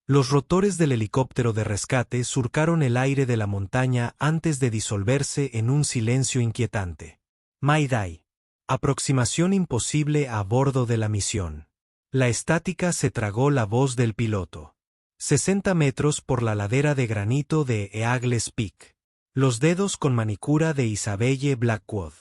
Los rotores del helicóptero de rescate surcaron el aire de la montaña antes de disolverse en un silencio inquietante. Mayday. Aproximación imposible a bordo de la misión. La estática se tragó la voz del piloto. 60 metros por la ladera de granito de Eagles Peak. Los dedos con manicura de Isabelle Blackwood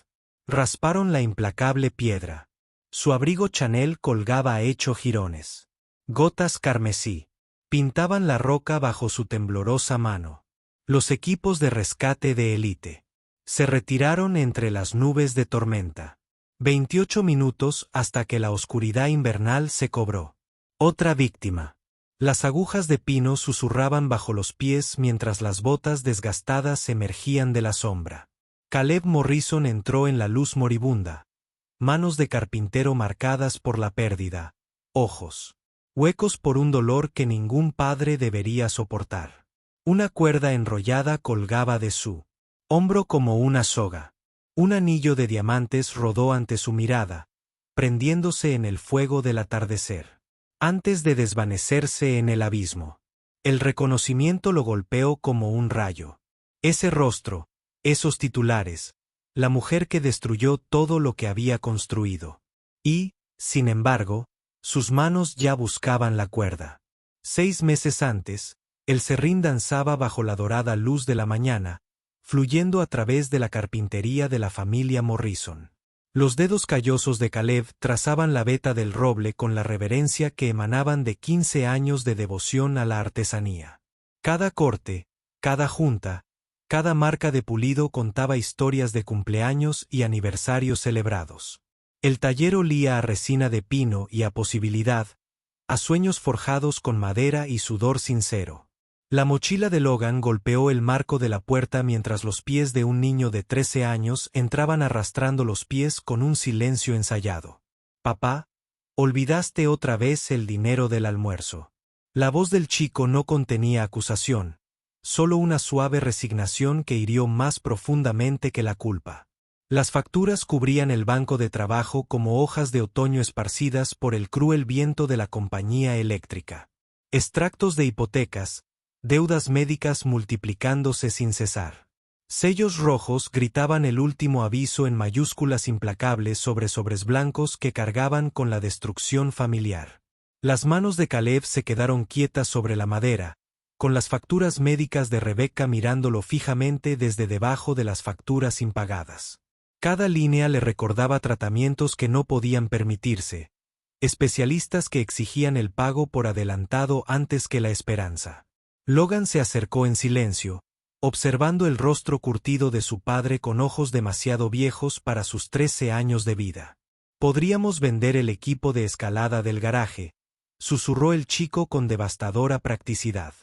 rasparon la implacable piedra. Su abrigo Chanel colgaba hecho jirones. Gotas carmesí pintaban la roca bajo su temblorosa mano. Los equipos de rescate de élite se retiraron entre las nubes de tormenta. 28 minutos hasta que la oscuridad invernal se cobró. Otra víctima. Las agujas de pino susurraban bajo los pies mientras las botas desgastadas emergían de la sombra. Caleb Morrison entró en la luz moribunda. Manos de carpintero marcadas por la pérdida. Ojos huecos por un dolor que ningún padre debería soportar. Una cuerda enrollada colgaba de su hombro como una soga. Un anillo de diamantes rodó ante su mirada, prendiéndose en el fuego del atardecer, antes de desvanecerse en el abismo. El reconocimiento lo golpeó como un rayo. Ese rostro, esos titulares, la mujer que destruyó todo lo que había construido. Y, sin embargo, sus manos ya buscaban la cuerda. 6 meses antes, el serrín danzaba bajo la dorada luz de la mañana, fluyendo a través de la carpintería de la familia Morrison. Los dedos callosos de Caleb trazaban la veta del roble con la reverencia que emanaban de 15 años de devoción a la artesanía. Cada corte, cada junta, cada marca de pulido contaba historias de cumpleaños y aniversarios celebrados. El taller olía a resina de pino y a posibilidad, a sueños forjados con madera y sudor sincero. La mochila de Logan golpeó el marco de la puerta mientras los pies de un niño de 13 años entraban arrastrando los pies con un silencio ensayado. «Papá, olvidaste otra vez el dinero del almuerzo». La voz del chico no contenía acusación, solo una suave resignación que hirió más profundamente que la culpa. Las facturas cubrían el banco de trabajo como hojas de otoño esparcidas por el cruel viento de la compañía eléctrica. Extractos de hipotecas, deudas médicas multiplicándose sin cesar. Sellos rojos gritaban el último aviso en mayúsculas implacables sobre sobres blancos que cargaban con la destrucción familiar. Las manos de Caleb se quedaron quietas sobre la madera, con las facturas médicas de Rebecca mirándolo fijamente desde debajo de las facturas impagadas. Cada línea le recordaba tratamientos que no podían permitirse, especialistas que exigían el pago por adelantado antes que la esperanza. Logan se acercó en silencio, observando el rostro curtido de su padre con ojos demasiado viejos para sus 13 años de vida. «Podríamos vender el equipo de escalada del garaje», susurró el chico con devastadora practicidad.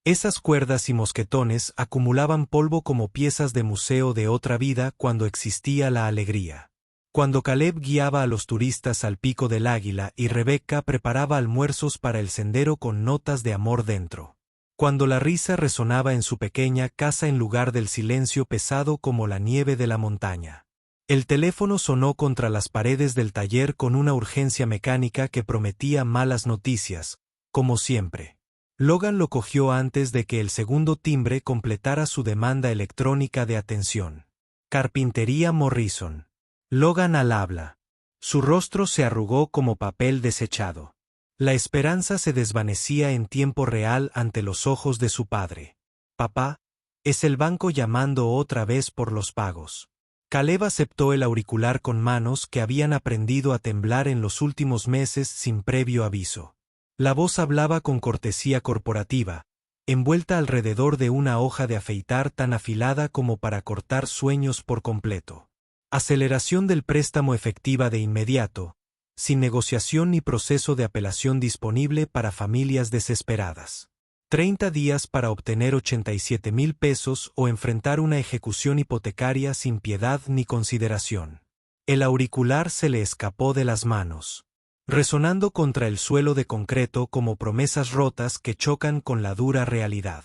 Esas cuerdas y mosquetones acumulaban polvo como piezas de museo de otra vida cuando existía la alegría. Cuando Caleb guiaba a los turistas al pico del Águila y Rebecca preparaba almuerzos para el sendero con notas de amor dentro. Cuando la risa resonaba en su pequeña casa en lugar del silencio pesado como la nieve de la montaña. El teléfono sonó contra las paredes del taller con una urgencia mecánica que prometía malas noticias, como siempre. Logan lo cogió antes de que el segundo timbre completara su demanda electrónica de atención. Carpintería Morrison. Logan al habla. Su rostro se arrugó como papel desechado. La esperanza se desvanecía en tiempo real ante los ojos de su padre. «Papá, es el banco llamando otra vez por los pagos». Caleb aceptó el auricular con manos que habían aprendido a temblar en los últimos meses sin previo aviso. La voz hablaba con cortesía corporativa, envuelta alrededor de una hoja de afeitar tan afilada como para cortar sueños por completo. Aceleración del préstamo efectiva de inmediato, sin negociación ni proceso de apelación disponible para familias desesperadas. 30 días para obtener 87,000 pesos o enfrentar una ejecución hipotecaria sin piedad ni consideración. El auricular se le escapó de las manos, resonando contra el suelo de concreto como promesas rotas que chocan con la dura realidad.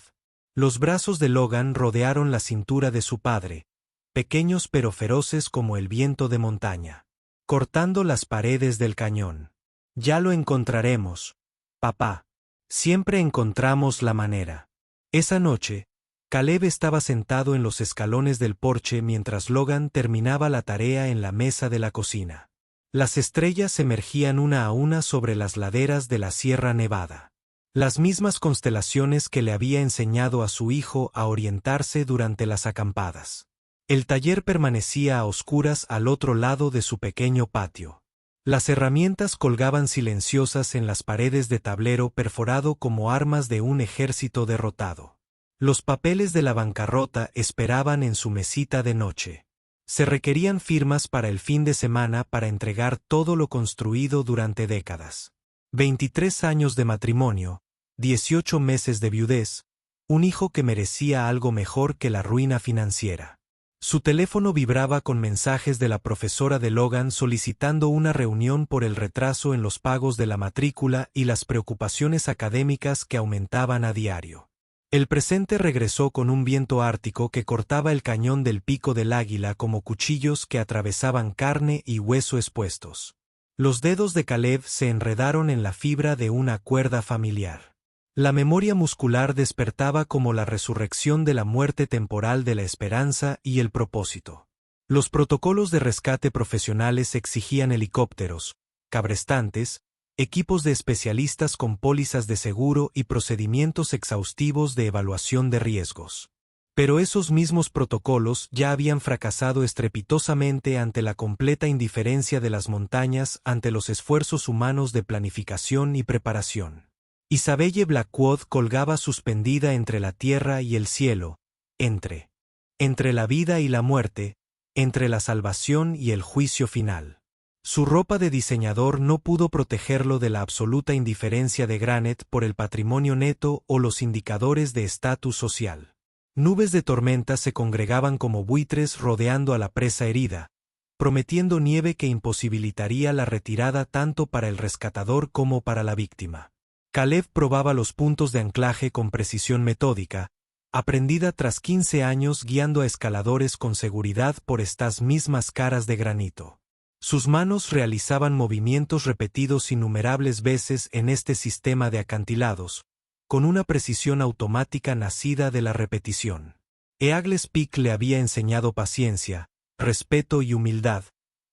Los brazos de Logan rodearon la cintura de su padre, pequeños pero feroces como el viento de montaña, cortando las paredes del cañón. «Ya lo encontraremos, papá». Siempre encontramos la manera. Esa noche, Caleb estaba sentado en los escalones del porche mientras Logan terminaba la tarea en la mesa de la cocina. Las estrellas emergían una a una sobre las laderas de la Sierra Nevada. Las mismas constelaciones que le había enseñado a su hijo a orientarse durante las acampadas. El taller permanecía a oscuras al otro lado de su pequeño patio. Las herramientas colgaban silenciosas en las paredes de tablero perforado como armas de un ejército derrotado. Los papeles de la bancarrota esperaban en su mesita de noche. Se requerían firmas para el fin de semana para entregar todo lo construido durante décadas. 23 años de matrimonio, 18 meses de viudez, un hijo que merecía algo mejor que la ruina financiera. Su teléfono vibraba con mensajes de la profesora de Logan solicitando una reunión por el retraso en los pagos de la matrícula y las preocupaciones académicas que aumentaban a diario. El presente regresó con un viento ártico que cortaba el cañón del pico del águila como cuchillos que atravesaban carne y hueso expuestos. Los dedos de Caleb se enredaron en la fibra de una cuerda familiar. La memoria muscular despertaba como la resurrección de la muerte temporal de la esperanza y el propósito. Los protocolos de rescate profesionales exigían helicópteros, cabrestantes, equipos de especialistas con pólizas de seguro y procedimientos exhaustivos de evaluación de riesgos. Pero esos mismos protocolos ya habían fracasado estrepitosamente ante la completa indiferencia de las montañas ante los esfuerzos humanos de planificación y preparación. Isabelle Blackwood colgaba suspendida entre la tierra y el cielo, entre la vida y la muerte, entre la salvación y el juicio final. Su ropa de diseñador no pudo protegerlo de la absoluta indiferencia de Granite por el patrimonio neto o los indicadores de estatus social. Nubes de tormenta se congregaban como buitres rodeando a la presa herida, prometiendo nieve que imposibilitaría la retirada tanto para el rescatador como para la víctima. Caleb probaba los puntos de anclaje con precisión metódica, aprendida tras 15 años guiando a escaladores con seguridad por estas mismas caras de granito. Sus manos realizaban movimientos repetidos innumerables veces en este sistema de acantilados, con una precisión automática nacida de la repetición. Eagles Peak le había enseñado paciencia, respeto y humildad,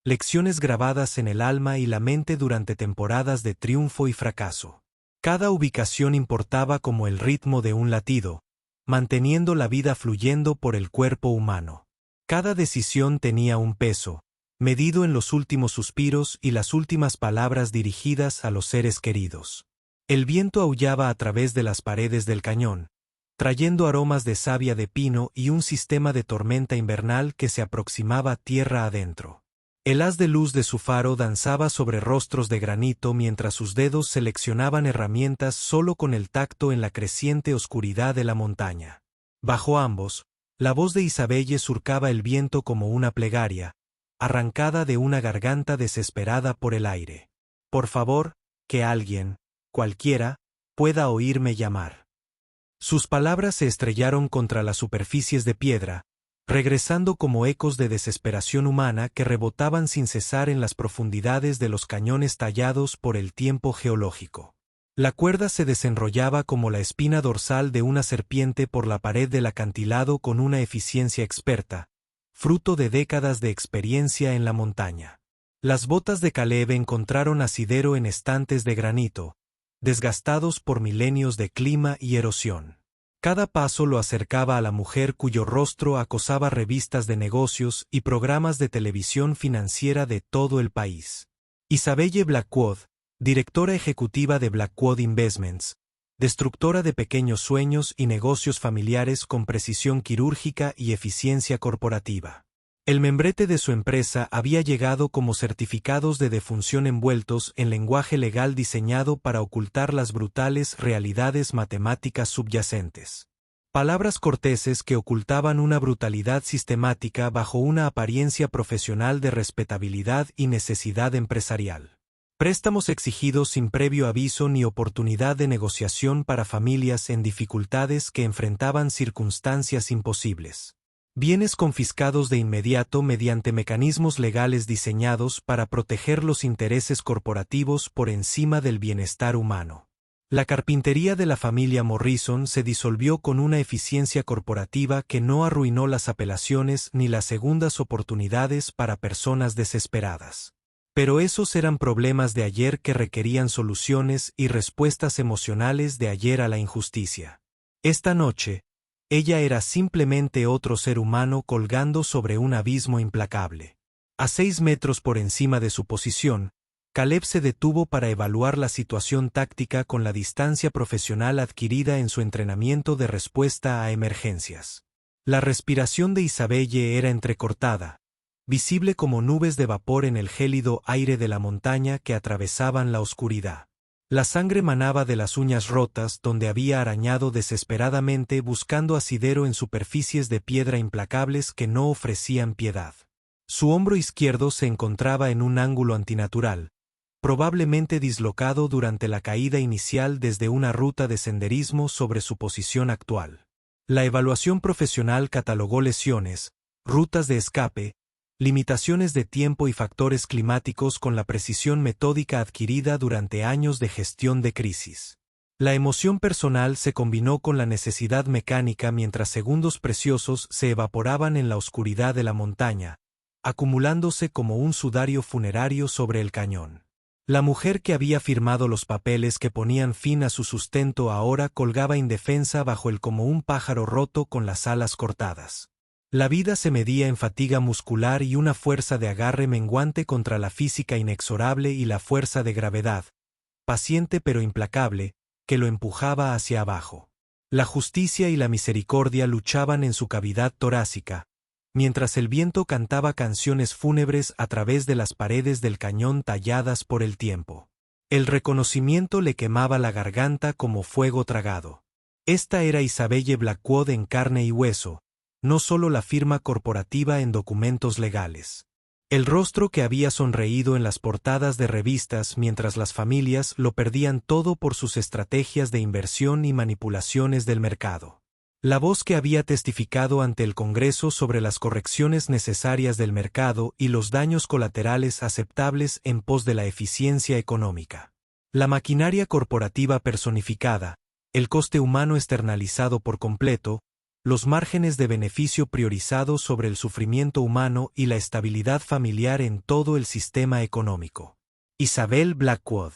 lecciones grabadas en el alma y la mente durante temporadas de triunfo y fracaso. Cada ubicación importaba como el ritmo de un latido, manteniendo la vida fluyendo por el cuerpo humano. Cada decisión tenía un peso, medido en los últimos suspiros y las últimas palabras dirigidas a los seres queridos. El viento aullaba a través de las paredes del cañón, trayendo aromas de savia de pino y un sistema de tormenta invernal que se aproximaba tierra adentro. El haz de luz de su faro danzaba sobre rostros de granito mientras sus dedos seleccionaban herramientas solo con el tacto en la creciente oscuridad de la montaña. Bajo ambos, la voz de Isabelle surcaba el viento como una plegaria, arrancada de una garganta desesperada por el aire. Por favor, que alguien, cualquiera, pueda oírme llamar. Sus palabras se estrellaron contra las superficies de piedra, regresando como ecos de desesperación humana que rebotaban sin cesar en las profundidades de los cañones tallados por el tiempo geológico. La cuerda se desenrollaba como la espina dorsal de una serpiente por la pared del acantilado con una eficiencia experta, fruto de décadas de experiencia en la montaña. Las botas de Caleb encontraron asidero en estantes de granito, desgastados por milenios de clima y erosión. Cada paso lo acercaba a la mujer cuyo rostro acosaba revistas de negocios y programas de televisión financiera de todo el país. Isabelle Blackwood, directora ejecutiva de Blackwood Investments, destructora de pequeños sueños y negocios familiares con precisión quirúrgica y eficiencia corporativa. El membrete de su empresa había llegado como certificados de defunción envueltos en lenguaje legal diseñado para ocultar las brutales realidades matemáticas subyacentes. Palabras corteses que ocultaban una brutalidad sistemática bajo una apariencia profesional de respetabilidad y necesidad empresarial. Préstamos exigidos sin previo aviso ni oportunidad de negociación para familias en dificultades que enfrentaban circunstancias imposibles. Bienes confiscados de inmediato mediante mecanismos legales diseñados para proteger los intereses corporativos por encima del bienestar humano. La carpintería de la familia Morrison se disolvió con una eficiencia corporativa que no arruinó las apelaciones ni las segundas oportunidades para personas desesperadas. Pero esos eran problemas de ayer que requerían soluciones y respuestas emocionales de ayer a la injusticia. Esta noche, ella era simplemente otro ser humano colgando sobre un abismo implacable. A 6 metros por encima de su posición, Caleb se detuvo para evaluar la situación táctica con la distancia profesional adquirida en su entrenamiento de respuesta a emergencias. La respiración de Isabelle era entrecortada, visible como nubes de vapor en el gélido aire de la montaña que atravesaban la oscuridad. La sangre manaba de las uñas rotas donde había arañado desesperadamente buscando asidero en superficies de piedra implacables que no ofrecían piedad. Su hombro izquierdo se encontraba en un ángulo antinatural, probablemente dislocado durante la caída inicial desde una ruta de senderismo sobre su posición actual. La evaluación profesional catalogó lesiones, rutas de escape, limitaciones de tiempo y factores climáticos con la precisión metódica adquirida durante años de gestión de crisis. La emoción personal se combinó con la necesidad mecánica mientras segundos preciosos se evaporaban en la oscuridad de la montaña, acumulándose como un sudario funerario sobre el cañón. La mujer que había firmado los papeles que ponían fin a su sustento ahora colgaba indefensa bajo él como un pájaro roto con las alas cortadas. La vida se medía en fatiga muscular y una fuerza de agarre menguante contra la física inexorable y la fuerza de gravedad, paciente pero implacable, que lo empujaba hacia abajo. La justicia y la misericordia luchaban en su cavidad torácica, mientras el viento cantaba canciones fúnebres a través de las paredes del cañón talladas por el tiempo. El reconocimiento le quemaba la garganta como fuego tragado. Esta era Isabelle Blackwood en carne y hueso, no solo la firma corporativa en documentos legales. El rostro que había sonreído en las portadas de revistas mientras las familias lo perdían todo por sus estrategias de inversión y manipulaciones del mercado. La voz que había testificado ante el Congreso sobre las correcciones necesarias del mercado y los daños colaterales aceptables en pos de la eficiencia económica. La maquinaria corporativa personificada, el coste humano externalizado por completo, los márgenes de beneficio priorizados sobre el sufrimiento humano y la estabilidad familiar en todo el sistema económico. Isabelle Blackwood.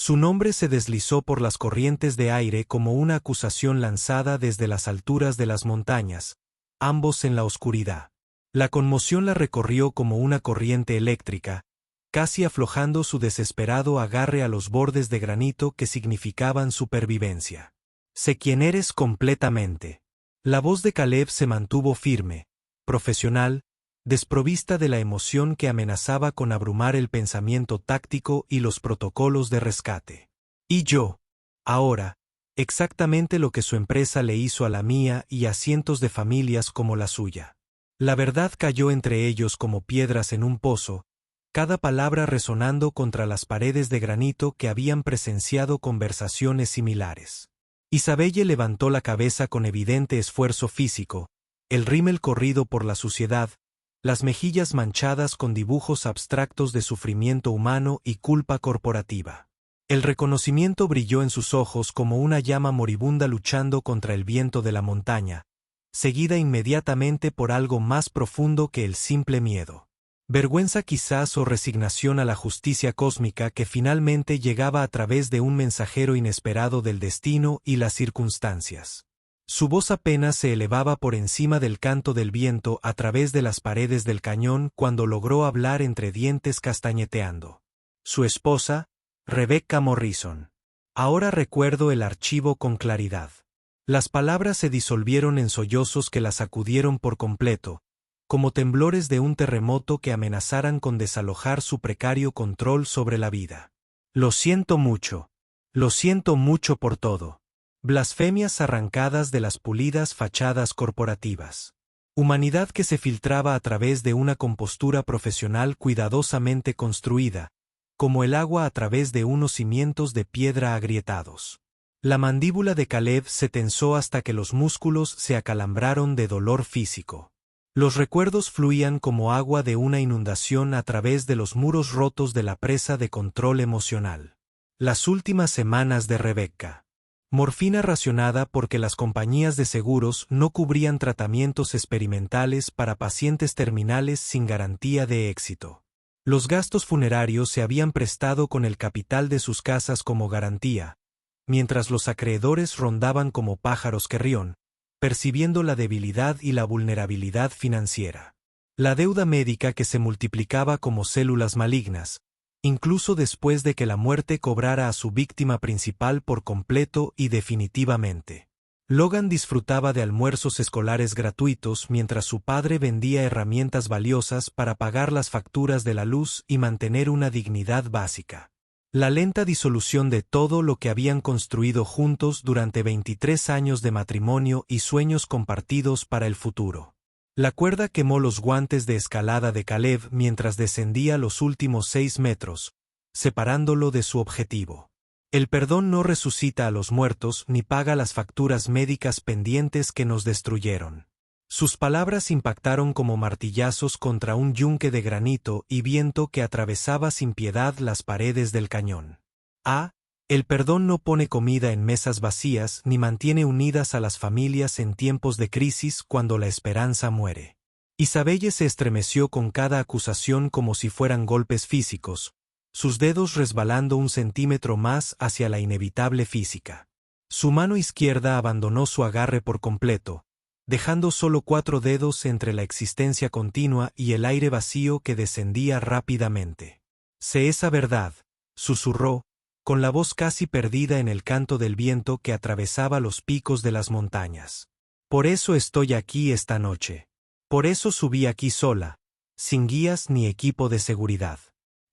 Su nombre se deslizó por las corrientes de aire como una acusación lanzada desde las alturas de las montañas, ambos en la oscuridad. La conmoción la recorrió como una corriente eléctrica, casi aflojando su desesperado agarre a los bordes de granito que significaban supervivencia. Sé quién eres completamente. La voz de Caleb se mantuvo firme, profesional, desprovista de la emoción que amenazaba con abrumar el pensamiento táctico y los protocolos de rescate. Y yo, ahora, exactamente lo que su empresa le hizo a la mía y a cientos de familias como la suya. La verdad cayó entre ellos como piedras en un pozo, cada palabra resonando contra las paredes de granito que habían presenciado conversaciones similares. Isabelle levantó la cabeza con evidente esfuerzo físico, el rímel corrido por la suciedad, las mejillas manchadas con dibujos abstractos de sufrimiento humano y culpa corporativa. El reconocimiento brilló en sus ojos como una llama moribunda luchando contra el viento de la montaña, seguida inmediatamente por algo más profundo que el simple miedo. Vergüenza quizás o resignación a la justicia cósmica que finalmente llegaba a través de un mensajero inesperado del destino y las circunstancias. Su voz apenas se elevaba por encima del canto del viento a través de las paredes del cañón cuando logró hablar entre dientes castañeteando. Su esposa, Rebecca Morrison. Ahora recuerdo el archivo con claridad. Las palabras se disolvieron en sollozos que la sacudieron por completo, como temblores de un terremoto que amenazaran con desalojar su precario control sobre la vida. Lo siento mucho por todo. Blasfemias arrancadas de las pulidas fachadas corporativas. Humanidad que se filtraba a través de una compostura profesional cuidadosamente construida, como el agua a través de unos cimientos de piedra agrietados. La mandíbula de Caleb se tensó hasta que los músculos se acalambraron de dolor físico. Los recuerdos fluían como agua de una inundación a través de los muros rotos de la presa de control emocional. Las últimas semanas de Rebecca. Morfina racionada porque las compañías de seguros no cubrían tratamientos experimentales para pacientes terminales sin garantía de éxito. Los gastos funerarios se habían prestado con el capital de sus casas como garantía, mientras los acreedores rondaban como pájaros que ríen, percibiendo la debilidad y la vulnerabilidad financiera. La deuda médica que se multiplicaba como células malignas, incluso después de que la muerte cobrara a su víctima principal por completo y definitivamente. Logan disfrutaba de almuerzos escolares gratuitos mientras su padre vendía herramientas valiosas para pagar las facturas de la luz y mantener una dignidad básica. La lenta disolución de todo lo que habían construido juntos durante 23 años de matrimonio y sueños compartidos para el futuro. La cuerda quemó los guantes de escalada de Caleb mientras descendía los últimos 6 metros, separándolo de su objetivo. El perdón no resucita a los muertos ni paga las facturas médicas pendientes que nos destruyeron. Sus palabras impactaron como martillazos contra un yunque de granito y viento que atravesaba sin piedad las paredes del cañón. El perdón no pone comida en mesas vacías ni mantiene unidas a las familias en tiempos de crisis cuando la esperanza muere. Isabelle se estremeció con cada acusación como si fueran golpes físicos, sus dedos resbalando un centímetro más hacia la inevitable física. Su mano izquierda abandonó su agarre por completo, dejando solo 4 dedos entre la existencia continua y el aire vacío que descendía rápidamente. «Sé esa verdad», susurró, con la voz casi perdida en el canto del viento que atravesaba los picos de las montañas. «Por eso estoy aquí esta noche. Por eso subí aquí sola, sin guías ni equipo de seguridad».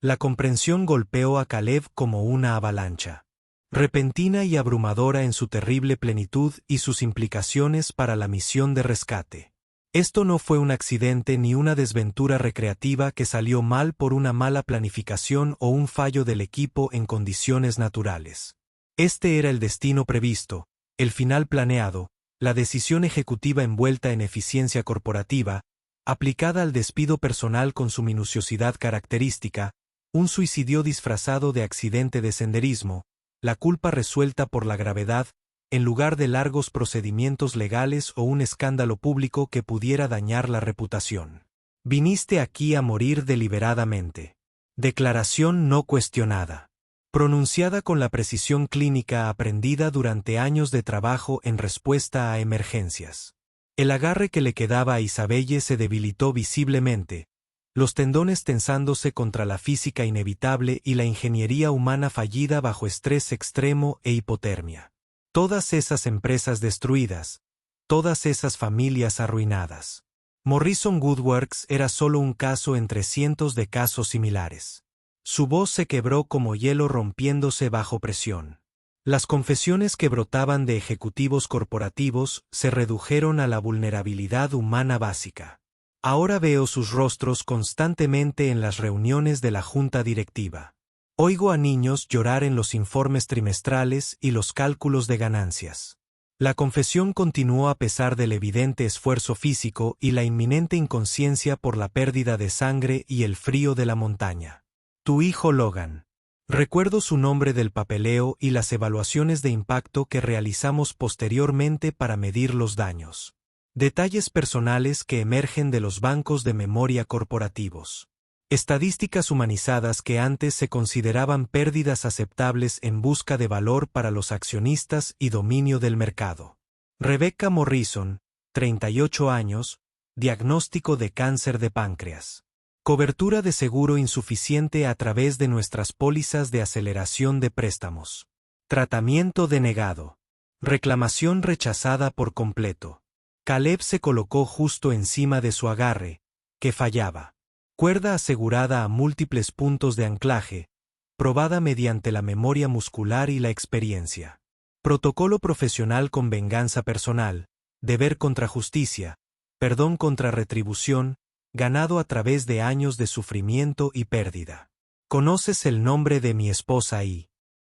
La comprensión golpeó a Caleb como una avalancha. Repentina y abrumadora en su terrible plenitud y sus implicaciones para la misión de rescate. Esto no fue un accidente ni una desventura recreativa que salió mal por una mala planificación o un fallo del equipo en condiciones naturales. Este era el destino previsto, el final planeado, la decisión ejecutiva envuelta en eficiencia corporativa, aplicada al despido personal con su minuciosidad característica, un suicidio disfrazado de accidente de senderismo, la culpa resuelta por la gravedad, en lugar de largos procedimientos legales o un escándalo público que pudiera dañar la reputación. «Viniste aquí a morir deliberadamente». Declaración no cuestionada. Pronunciada con la precisión clínica aprendida durante años de trabajo en respuesta a emergencias. El agarre que le quedaba a Isabelle se debilitó visiblemente, los tendones tensándose contra la física inevitable y la ingeniería humana fallida bajo estrés extremo e hipotermia. Todas esas empresas destruidas, todas esas familias arruinadas. Morrison Woodworks era solo un caso entre cientos de casos similares. Su voz se quebró como hielo rompiéndose bajo presión. Las confesiones que brotaban de ejecutivos corporativos se redujeron a la vulnerabilidad humana básica. Ahora veo sus rostros constantemente en las reuniones de la junta directiva. Oigo a niños llorar en los informes trimestrales y los cálculos de ganancias. La confesión continuó a pesar del evidente esfuerzo físico y la inminente inconsciencia por la pérdida de sangre y el frío de la montaña. Tu hijo Logan. Recuerdo su nombre del papeleo y las evaluaciones de impacto que realizamos posteriormente para medir los daños. Detalles personales que emergen de los bancos de memoria corporativos. Estadísticas humanizadas que antes se consideraban pérdidas aceptables en busca de valor para los accionistas y dominio del mercado. Rebecca Morrison, 38 años, diagnóstico de cáncer de páncreas. Cobertura de seguro insuficiente a través de nuestras pólizas de aceleración de préstamos. Tratamiento denegado. Reclamación rechazada por completo. Caleb se colocó justo encima de su agarre, que fallaba. Cuerda asegurada a múltiples puntos de anclaje, probada mediante la memoria muscular y la experiencia. Protocolo profesional con venganza personal, deber contra justicia, perdón contra retribución, ganado a través de años de sufrimiento y pérdida. ¿Conoces el nombre de mi esposa y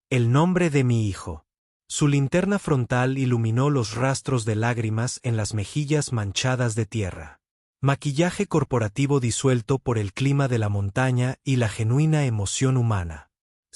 el nombre de mi hijo? Su linterna frontal iluminó los rastros de lágrimas en las mejillas manchadas de tierra. Maquillaje corporativo disuelto por el clima de la montaña y la genuina emoción humana.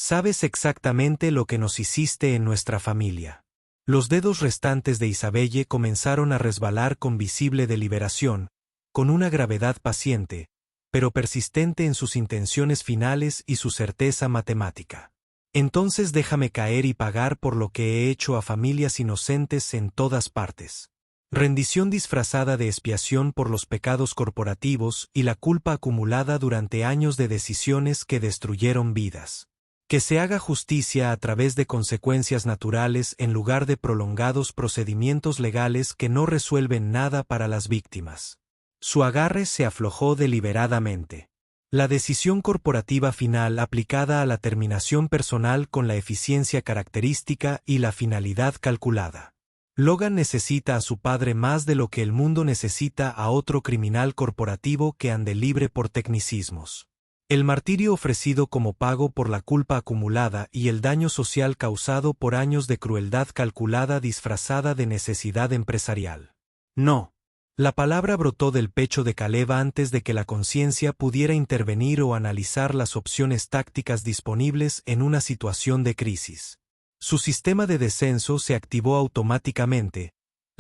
Sabes exactamente lo que nos hiciste en nuestra familia. Los dedos restantes de Isabelle comenzaron a resbalar con visible deliberación, con una gravedad paciente, pero persistente en sus intenciones finales y su certeza matemática. Entonces déjame caer y pagar por lo que he hecho a familias inocentes en todas partes. Rendición disfrazada de expiación por los pecados corporativos y la culpa acumulada durante años de decisiones que destruyeron vidas. Que se haga justicia a través de consecuencias naturales en lugar de prolongados procedimientos legales que no resuelven nada para las víctimas. Su agarre se aflojó deliberadamente. La decisión corporativa final aplicada a la terminación personal con la eficiencia característica y la finalidad calculada. Logan necesita a su padre más de lo que el mundo necesita a otro criminal corporativo que ande libre por tecnicismos. El martirio ofrecido como pago por la culpa acumulada y el daño social causado por años de crueldad calculada disfrazada de necesidad empresarial. No. La palabra brotó del pecho de Caleb antes de que la conciencia pudiera intervenir o analizar las opciones tácticas disponibles en una situación de crisis. Su sistema de descenso se activó automáticamente,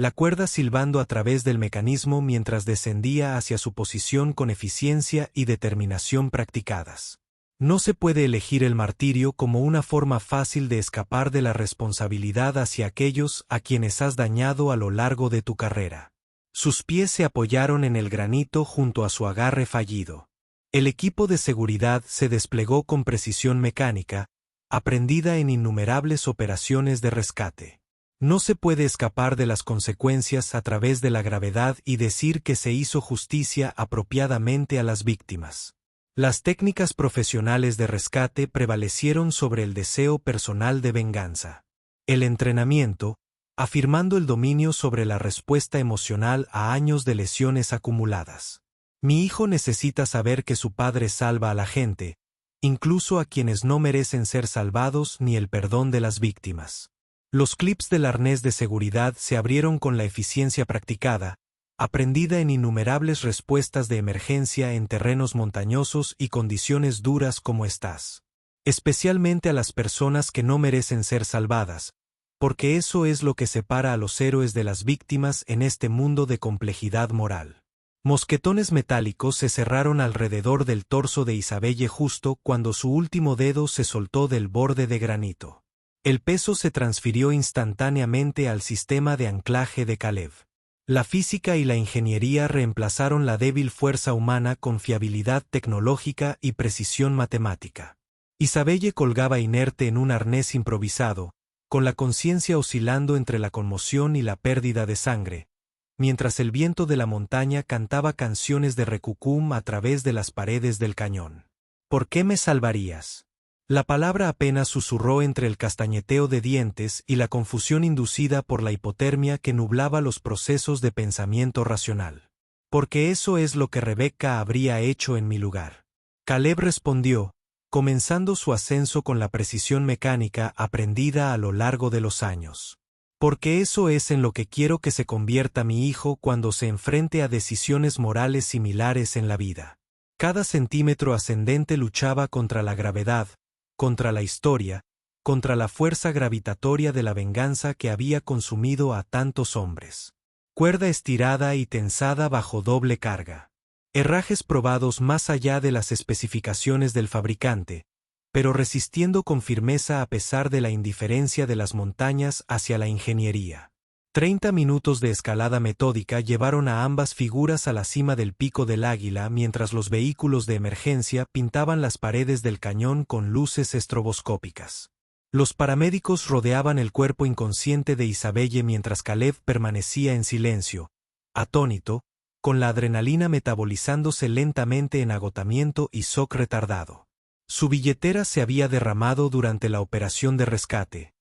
la cuerda silbando a través del mecanismo mientras descendía hacia su posición con eficiencia y determinación practicadas. No se puede elegir el martirio como una forma fácil de escapar de la responsabilidad hacia aquellos a quienes has dañado a lo largo de tu carrera. Sus pies se apoyaron en el granito junto a su agarre fallido. El equipo de seguridad se desplegó con precisión mecánica, aprendida en innumerables operaciones de rescate. No se puede escapar de las consecuencias a través de la gravedad y decir que se hizo justicia apropiadamente a las víctimas. Las técnicas profesionales de rescate prevalecieron sobre el deseo personal de venganza. El entrenamiento, afirmando el dominio sobre la respuesta emocional a años de lesiones acumuladas. Mi hijo necesita saber que su padre salva a la gente, incluso a quienes no merecen ser salvados ni el perdón de las víctimas. Los clips del arnés de seguridad se abrieron con la eficiencia practicada, aprendida en innumerables respuestas de emergencia en terrenos montañosos y condiciones duras como estas. Especialmente a las personas que no merecen ser salvadas, porque eso es lo que separa a los héroes de las víctimas en este mundo de complejidad moral. Mosquetones metálicos se cerraron alrededor del torso de Isabelle justo cuando su último dedo se soltó del borde de granito. El peso se transfirió instantáneamente al sistema de anclaje de Caleb. La física y la ingeniería reemplazaron la débil fuerza humana con fiabilidad tecnológica y precisión matemática. Isabelle colgaba inerte en un arnés improvisado, con la conciencia oscilando entre la conmoción y la pérdida de sangre, mientras el viento de la montaña cantaba canciones de recucum a través de las paredes del cañón. ¿Por qué me salvarías? La palabra apenas susurró entre el castañeteo de dientes y la confusión inducida por la hipotermia que nublaba los procesos de pensamiento racional. Porque eso es lo que Rebecca habría hecho en mi lugar. Caleb respondió, comenzando su ascenso con la precisión mecánica aprendida a lo largo de los años. Porque eso es en lo que quiero que se convierta mi hijo cuando se enfrente a decisiones morales similares en la vida. Cada centímetro ascendente luchaba contra la gravedad, contra la historia, contra la fuerza gravitatoria de la venganza que había consumido a tantos hombres. Cuerda estirada y tensada bajo doble carga. Herrajes probados más allá de las especificaciones del fabricante, pero resistiendo con firmeza a pesar de la indiferencia de las montañas hacia la ingeniería. 30 minutos de escalada metódica llevaron a ambas figuras a la cima del Pico del Águila mientras los vehículos de emergencia pintaban las paredes del cañón con luces estroboscópicas. Los paramédicos rodeaban el cuerpo inconsciente de Isabelle mientras Caleb permanecía en silencio, atónito, con la adrenalina metabolizándose lentamente en agotamiento y shock retardado. Su billetera se había derramado durante la operación de rescate.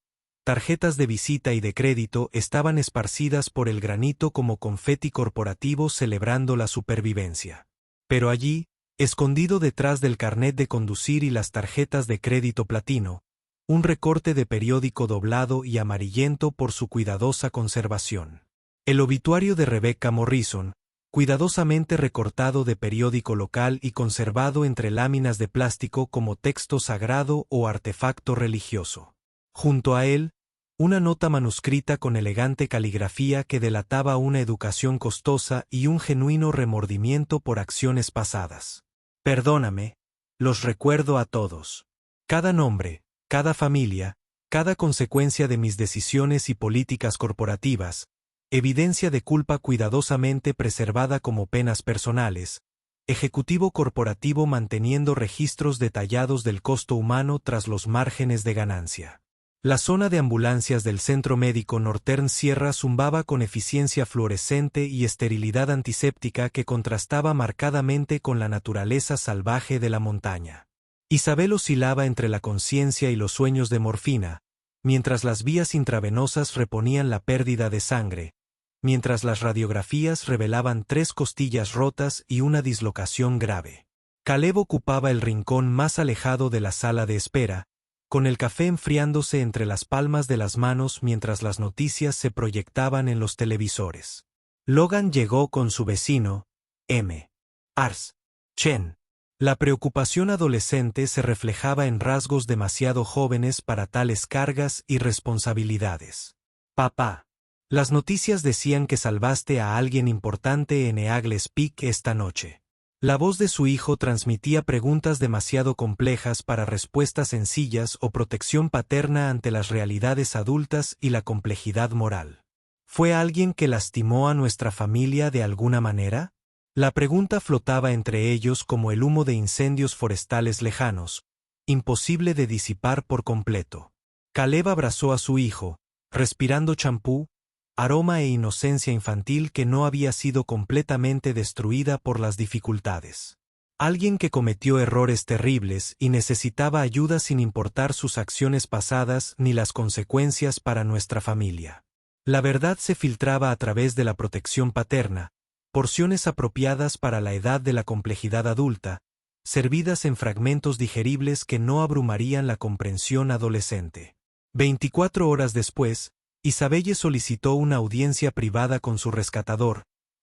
Tarjetas de visita y de crédito estaban esparcidas por el granito como confeti corporativo celebrando la supervivencia. Pero allí, escondido detrás del carnet de conducir y las tarjetas de crédito platino, un recorte de periódico doblado y amarillento por su cuidadosa conservación. El obituario de Rebecca Morrison, cuidadosamente recortado de periódico local y conservado entre láminas de plástico como texto sagrado o artefacto religioso. Junto a él, una nota manuscrita con elegante caligrafía que delataba una educación costosa y un genuino remordimiento por acciones pasadas. Perdóname, los recuerdo a todos. Cada nombre, cada familia, cada consecuencia de mis decisiones y políticas corporativas, evidencia de culpa cuidadosamente preservada como penas personales, ejecutivo corporativo manteniendo registros detallados del costo humano tras los márgenes de ganancia. La zona de ambulancias del Centro Médico Northern Sierra zumbaba con eficiencia fluorescente y esterilidad antiséptica que contrastaba marcadamente con la naturaleza salvaje de la montaña. Isabel oscilaba entre la conciencia y los sueños de morfina, mientras las vías intravenosas reponían la pérdida de sangre, mientras las radiografías revelaban 3 costillas rotas y una dislocación grave. Caleb ocupaba el rincón más alejado de la sala de espera, con el café enfriándose entre las palmas de las manos mientras las noticias se proyectaban en los televisores. Logan llegó con su vecino, M. Ars. Chen. La preocupación adolescente se reflejaba en rasgos demasiado jóvenes para tales cargas y responsabilidades. Papá. Las noticias decían que salvaste a alguien importante en Eagles Peak esta noche. La voz de su hijo transmitía preguntas demasiado complejas para respuestas sencillas o protección paterna ante las realidades adultas y la complejidad moral. ¿Fue alguien que lastimó a nuestra familia de alguna manera? La pregunta flotaba entre ellos como el humo de incendios forestales lejanos, imposible de disipar por completo. Caleb abrazó a su hijo, respirando champú, aroma e inocencia infantil que no había sido completamente destruida por las dificultades. Alguien que cometió errores terribles y necesitaba ayuda sin importar sus acciones pasadas ni las consecuencias para nuestra familia. La verdad se filtraba a través de la protección paterna, porciones apropiadas para la edad de la complejidad adulta, servidas en fragmentos digeribles que no abrumarían la comprensión adolescente. 24 horas después, Isabelle solicitó una audiencia privada con su rescatador,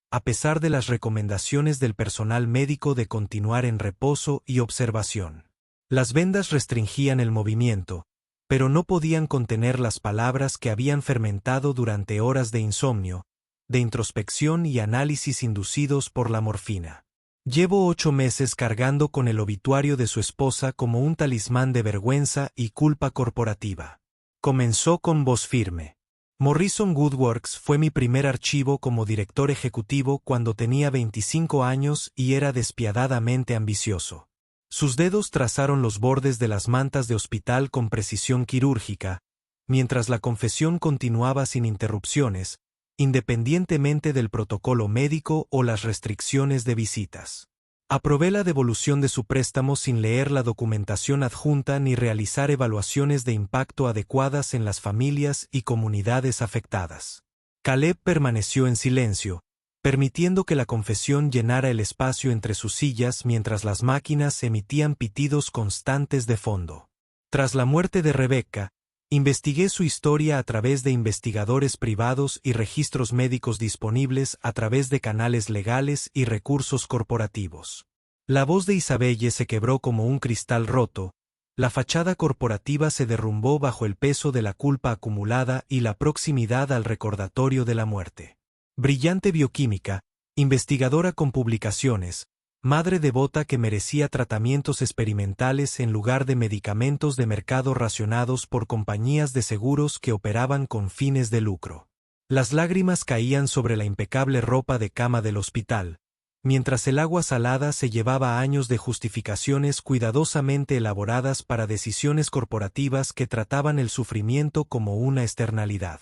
a pesar de las recomendaciones del personal médico de continuar en reposo y observación. Las vendas restringían el movimiento, pero no podían contener las palabras que habían fermentado durante horas de insomnio, de introspección y análisis inducidos por la morfina. Llevo 8 meses cargando con el obituario de su esposa como un talismán de vergüenza y culpa corporativa. Comenzó con voz firme. Morrison Woodworks fue mi primer archivo como director ejecutivo cuando tenía 25 años y era despiadadamente ambicioso. Sus dedos trazaron los bordes de las mantas de hospital con precisión quirúrgica, mientras la confesión continuaba sin interrupciones, independientemente del protocolo médico o las restricciones de visitas. Aprobé la devolución de su préstamo sin leer la documentación adjunta ni realizar evaluaciones de impacto adecuadas en las familias y comunidades afectadas. Caleb permaneció en silencio, permitiendo que la confesión llenara el espacio entre sus sillas mientras las máquinas emitían pitidos constantes de fondo. Tras la muerte de Rebecca, investigué su historia a través de investigadores privados y registros médicos disponibles a través de canales legales y recursos corporativos. La voz de Isabelle se quebró como un cristal roto, la fachada corporativa se derrumbó bajo el peso de la culpa acumulada y la proximidad al recordatorio de la muerte. Brillante bioquímica, investigadora con publicaciones, madre devota que merecía tratamientos experimentales en lugar de medicamentos de mercado racionados por compañías de seguros que operaban con fines de lucro. Las lágrimas caían sobre la impecable ropa de cama del hospital, mientras el agua salada se llevaba años de justificaciones cuidadosamente elaboradas para decisiones corporativas que trataban el sufrimiento como una externalidad.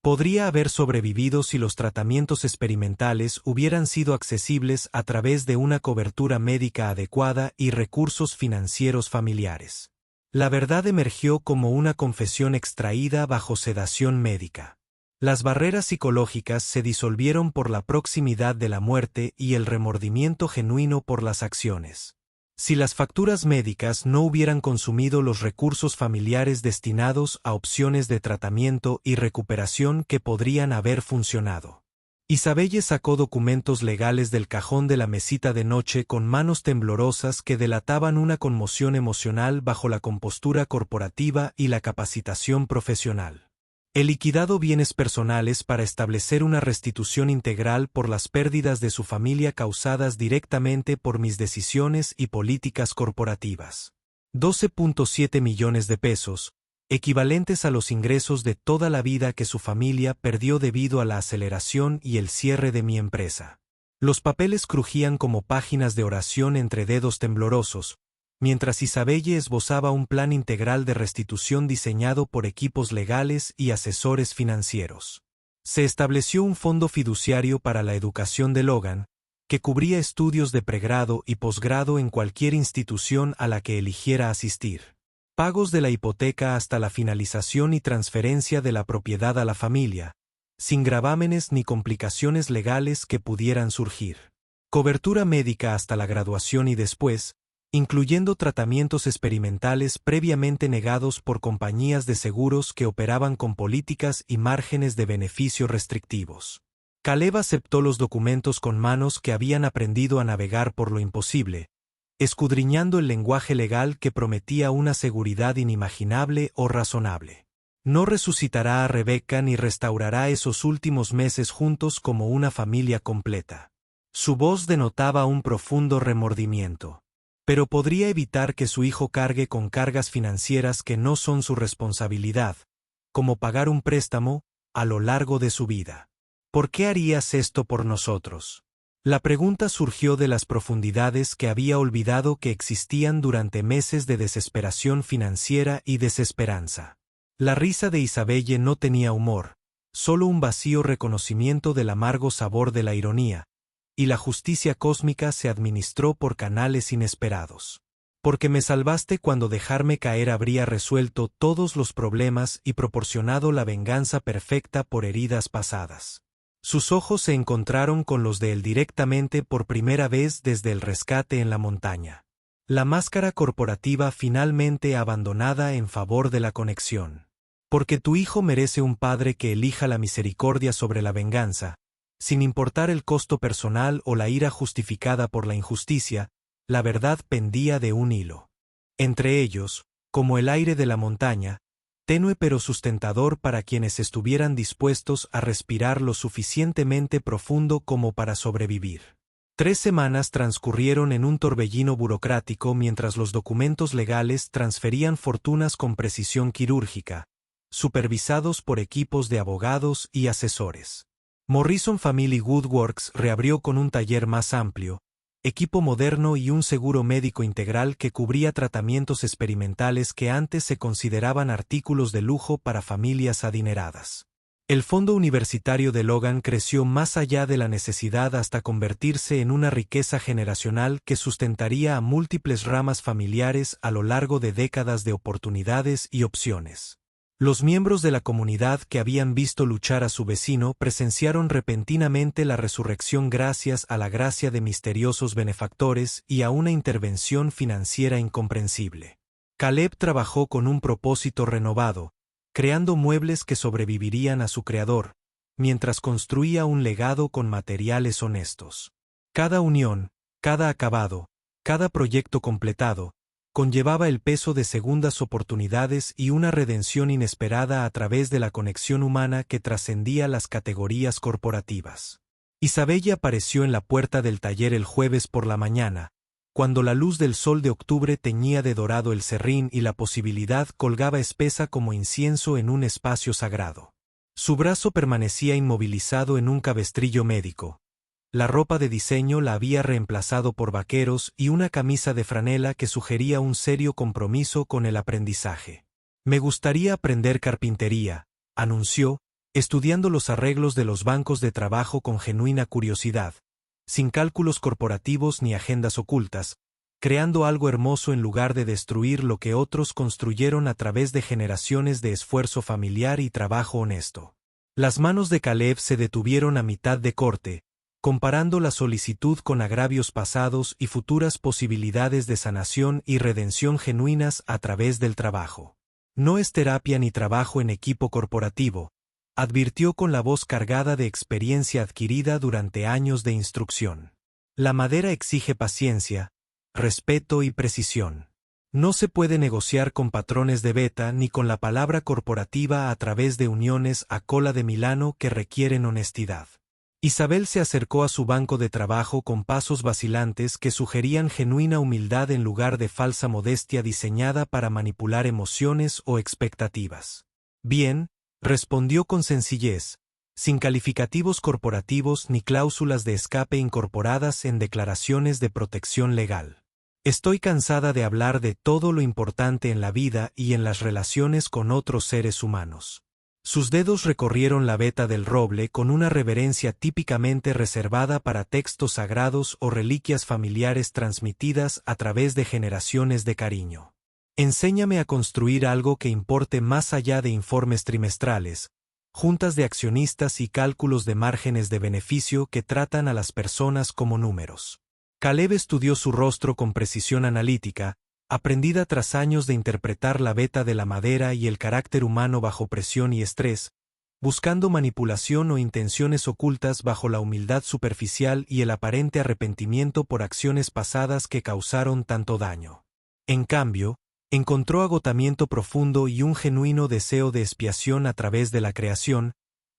Podría haber sobrevivido si los tratamientos experimentales hubieran sido accesibles a través de una cobertura médica adecuada y recursos financieros familiares. La verdad emergió como una confesión extraída bajo sedación médica. Las barreras psicológicas se disolvieron por la proximidad de la muerte y el remordimiento genuino por las acciones. Si las facturas médicas no hubieran consumido los recursos familiares destinados a opciones de tratamiento y recuperación que podrían haber funcionado. Isabelle sacó documentos legales del cajón de la mesita de noche con manos temblorosas que delataban una conmoción emocional bajo la compostura corporativa y la capacitación profesional. He liquidado bienes personales para establecer una restitución integral por las pérdidas de su familia causadas directamente por mis decisiones y políticas corporativas. 12.7 millones de pesos, equivalentes a los ingresos de toda la vida que su familia perdió debido a la aceleración y el cierre de mi empresa. Los papeles crujían como páginas de oración entre dedos temblorosos, mientras Isabelle esbozaba un plan integral de restitución diseñado por equipos legales y asesores financieros. Se estableció un fondo fiduciario para la educación de Logan, que cubría estudios de pregrado y posgrado en cualquier institución a la que eligiera asistir. Pagos de la hipoteca hasta la finalización y transferencia de la propiedad a la familia, sin gravámenes ni complicaciones legales que pudieran surgir. Cobertura médica hasta la graduación y después, incluyendo tratamientos experimentales previamente negados por compañías de seguros que operaban con políticas y márgenes de beneficio restrictivos. Caleb aceptó los documentos con manos que habían aprendido a navegar por lo imposible, escudriñando el lenguaje legal que prometía una seguridad inimaginable o razonable. No resucitará a Rebecca ni restaurará esos últimos meses juntos como una familia completa. Su voz denotaba un profundo remordimiento. Pero podría evitar que su hijo cargue con cargas financieras que no son su responsabilidad, como pagar un préstamo, a lo largo de su vida. ¿Por qué harías esto por nosotros? La pregunta surgió de las profundidades que había olvidado que existían durante meses de desesperación financiera y desesperanza. La risa de Isabelle no tenía humor, solo un vacío reconocimiento del amargo sabor de la ironía, y la justicia cósmica se administró por canales inesperados. Porque me salvaste cuando dejarme caer habría resuelto todos los problemas y proporcionado la venganza perfecta por heridas pasadas. Sus ojos se encontraron con los de él directamente por primera vez desde el rescate en la montaña. La máscara corporativa finalmente abandonada en favor de la conexión. Porque tu hijo merece un padre que elija la misericordia sobre la venganza, sin importar el costo personal o la ira justificada por la injusticia, la verdad pendía de un hilo. Entre ellos, como el aire de la montaña, tenue pero sustentador para quienes estuvieran dispuestos a respirar lo suficientemente profundo como para sobrevivir. 3 semanas transcurrieron en un torbellino burocrático mientras los documentos legales transferían fortunas con precisión quirúrgica, supervisados por equipos de abogados y asesores. Morrison Family Woodworks reabrió con un taller más amplio, equipo moderno y un seguro médico integral que cubría tratamientos experimentales que antes se consideraban artículos de lujo para familias adineradas. El fondo universitario de Logan creció más allá de la necesidad hasta convertirse en una riqueza generacional que sustentaría a múltiples ramas familiares a lo largo de décadas de oportunidades y opciones. Los miembros de la comunidad que habían visto luchar a su vecino presenciaron repentinamente la resurrección gracias a la gracia de misteriosos benefactores y a una intervención financiera incomprensible. Caleb trabajó con un propósito renovado, creando muebles que sobrevivirían a su creador, mientras construía un legado con materiales honestos. Cada unión, cada acabado, cada proyecto completado, conllevaba el peso de segundas oportunidades y una redención inesperada a través de la conexión humana que trascendía las categorías corporativas. Isabelle apareció en la puerta del taller el jueves por la mañana, cuando la luz del sol de octubre teñía de dorado el serrín y la posibilidad colgaba espesa como incienso en un espacio sagrado. Su brazo permanecía inmovilizado en un cabestrillo médico. La ropa de diseño la había reemplazado por vaqueros y una camisa de franela que sugería un serio compromiso con el aprendizaje. Me gustaría aprender carpintería, anunció, estudiando los arreglos de los bancos de trabajo con genuina curiosidad, sin cálculos corporativos ni agendas ocultas, creando algo hermoso en lugar de destruir lo que otros construyeron a través de generaciones de esfuerzo familiar y trabajo honesto. Las manos de Caleb se detuvieron a mitad de corte, comparando la solicitud con agravios pasados y futuras posibilidades de sanación y redención genuinas a través del trabajo. No es terapia ni trabajo en equipo corporativo, advirtió con la voz cargada de experiencia adquirida durante años de instrucción. La madera exige paciencia, respeto y precisión. No se puede negociar con patrones de beta ni con la palabra corporativa a través de uniones a cola de Milano que requieren honestidad. Isabel se acercó a su banco de trabajo con pasos vacilantes que sugerían genuina humildad en lugar de falsa modestia diseñada para manipular emociones o expectativas. Bien, respondió con sencillez, sin calificativos corporativos ni cláusulas de escape incorporadas en declaraciones de protección legal. Estoy cansada de hablar de todo lo importante en la vida y en las relaciones con otros seres humanos. Sus dedos recorrieron la veta del roble con una reverencia típicamente reservada para textos sagrados o reliquias familiares transmitidas a través de generaciones de cariño. Enséñame a construir algo que importe más allá de informes trimestrales, juntas de accionistas y cálculos de márgenes de beneficio que tratan a las personas como números. Caleb estudió su rostro con precisión analítica, aprendida tras años de interpretar la beta de la madera y el carácter humano bajo presión y estrés, buscando manipulación o intenciones ocultas bajo la humildad superficial y el aparente arrepentimiento por acciones pasadas que causaron tanto daño. En cambio, encontró agotamiento profundo y un genuino deseo de expiación a través de la creación,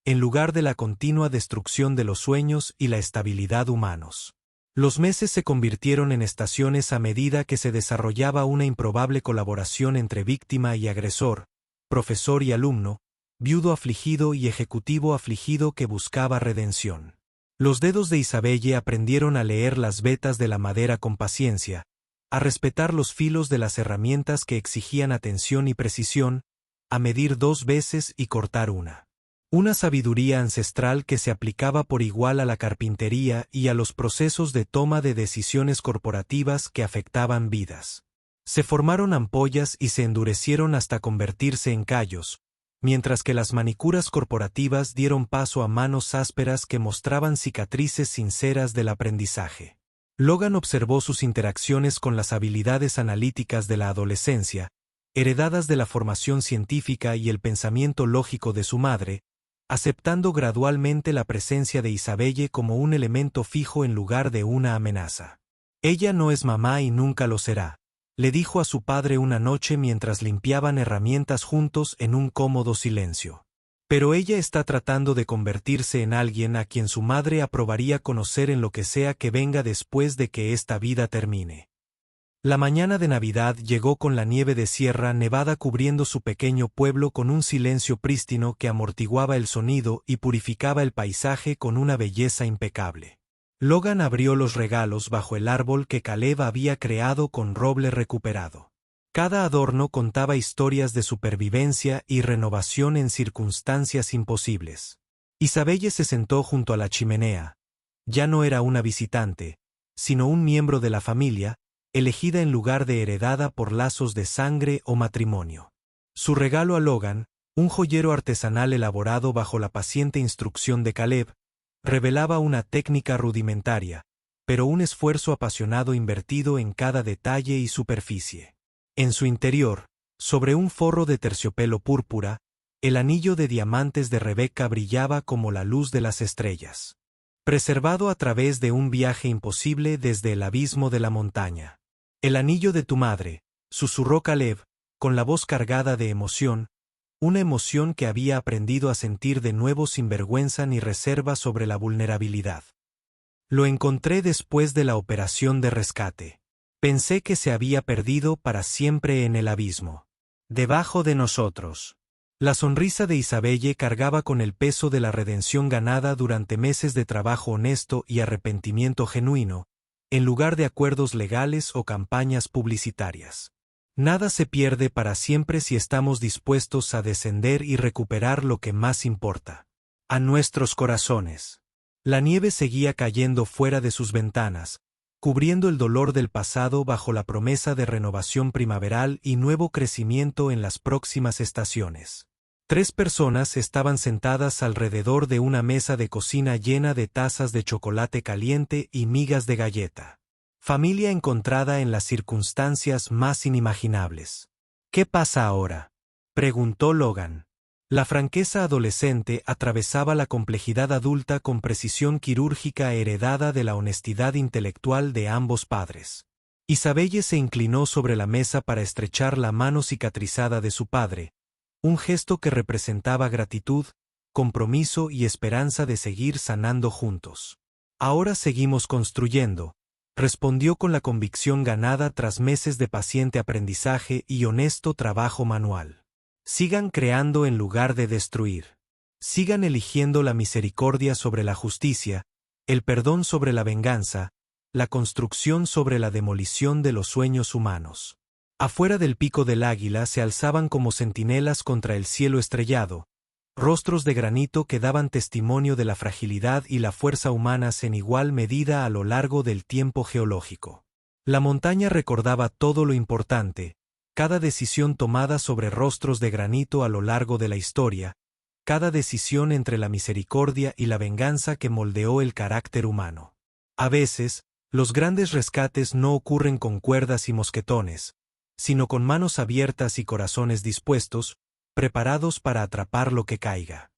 en lugar de la continua destrucción de los sueños y la estabilidad humanos. Los meses se convirtieron en estaciones a medida que se desarrollaba una improbable colaboración entre víctima y agresor, profesor y alumno, viudo afligido y ejecutivo afligido que buscaba redención. Los dedos de Isabelle aprendieron a leer las vetas de la madera con paciencia, a respetar los filos de las herramientas que exigían atención y precisión, a medir 2 veces y cortar una. Una sabiduría ancestral que se aplicaba por igual a la carpintería y a los procesos de toma de decisiones corporativas que afectaban vidas. Se formaron ampollas y se endurecieron hasta convertirse en callos, mientras que las manicuras corporativas dieron paso a manos ásperas que mostraban cicatrices sinceras del aprendizaje. Logan observó sus interacciones con las habilidades analíticas de la adolescencia, heredadas de la formación científica y el pensamiento lógico de su madre, aceptando gradualmente la presencia de Isabelle como un elemento fijo en lugar de una amenaza. Ella no es mamá y nunca lo será, le dijo a su padre una noche mientras limpiaban herramientas juntos en un cómodo silencio. Pero ella está tratando de convertirse en alguien a quien su madre aprobaría conocer en lo que sea que venga después de que esta vida termine. La mañana de Navidad llegó con la nieve de Sierra Nevada cubriendo su pequeño pueblo con un silencio prístino que amortiguaba el sonido y purificaba el paisaje con una belleza impecable. Logan abrió los regalos bajo el árbol que Caleb había creado con roble recuperado. Cada adorno contaba historias de supervivencia y renovación en circunstancias imposibles. Isabelle se sentó junto a la chimenea. Ya no era una visitante, sino un miembro de la familia, elegida en lugar de heredada por lazos de sangre o matrimonio. Su regalo a Logan, un joyero artesanal elaborado bajo la paciente instrucción de Caleb, revelaba una técnica rudimentaria, pero un esfuerzo apasionado invertido en cada detalle y superficie. En su interior, sobre un forro de terciopelo púrpura, el anillo de diamantes de Rebeca brillaba como la luz de las estrellas. Preservado a través de un viaje imposible desde el abismo de la montaña. El anillo de tu madre, susurró Caleb, con la voz cargada de emoción, una emoción que había aprendido a sentir de nuevo sin vergüenza ni reserva sobre la vulnerabilidad. Lo encontré después de la operación de rescate. Pensé que se había perdido para siempre en el abismo. Debajo de nosotros. La sonrisa de Isabelle cargaba con el peso de la redención ganada durante meses de trabajo honesto y arrepentimiento genuino, en lugar de acuerdos legales o campañas publicitarias. Nada se pierde para siempre si estamos dispuestos a descender y recuperar lo que más importa. A nuestros corazones. La nieve seguía cayendo fuera de sus ventanas, cubriendo el dolor del pasado bajo la promesa de renovación primaveral y nuevo crecimiento en las próximas estaciones. 3 personas estaban sentadas alrededor de una mesa de cocina llena de tazas de chocolate caliente y migas de galleta. Familia encontrada en las circunstancias más inimaginables. ¿Qué pasa ahora?, preguntó Logan. La franqueza adolescente atravesaba la complejidad adulta con precisión quirúrgica heredada de la honestidad intelectual de ambos padres. Isabelle se inclinó sobre la mesa para estrechar la mano cicatrizada de su padre, un gesto que representaba gratitud, compromiso y esperanza de seguir sanando juntos. Ahora seguimos construyendo, respondió con la convicción ganada tras meses de paciente aprendizaje y honesto trabajo manual. Sigan creando en lugar de destruir. Sigan eligiendo la misericordia sobre la justicia, el perdón sobre la venganza, la construcción sobre la demolición de los sueños humanos. Afuera del pico del águila se alzaban como centinelas contra el cielo estrellado, rostros de granito que daban testimonio de la fragilidad y la fuerza humanas en igual medida a lo largo del tiempo geológico. La montaña recordaba todo lo importante, cada decisión tomada sobre rostros de granito a lo largo de la historia, cada decisión entre la misericordia y la venganza que moldeó el carácter humano. A veces, los grandes rescates no ocurren con cuerdas y mosquetones, sino con manos abiertas y corazones dispuestos, preparados para atrapar lo que caiga.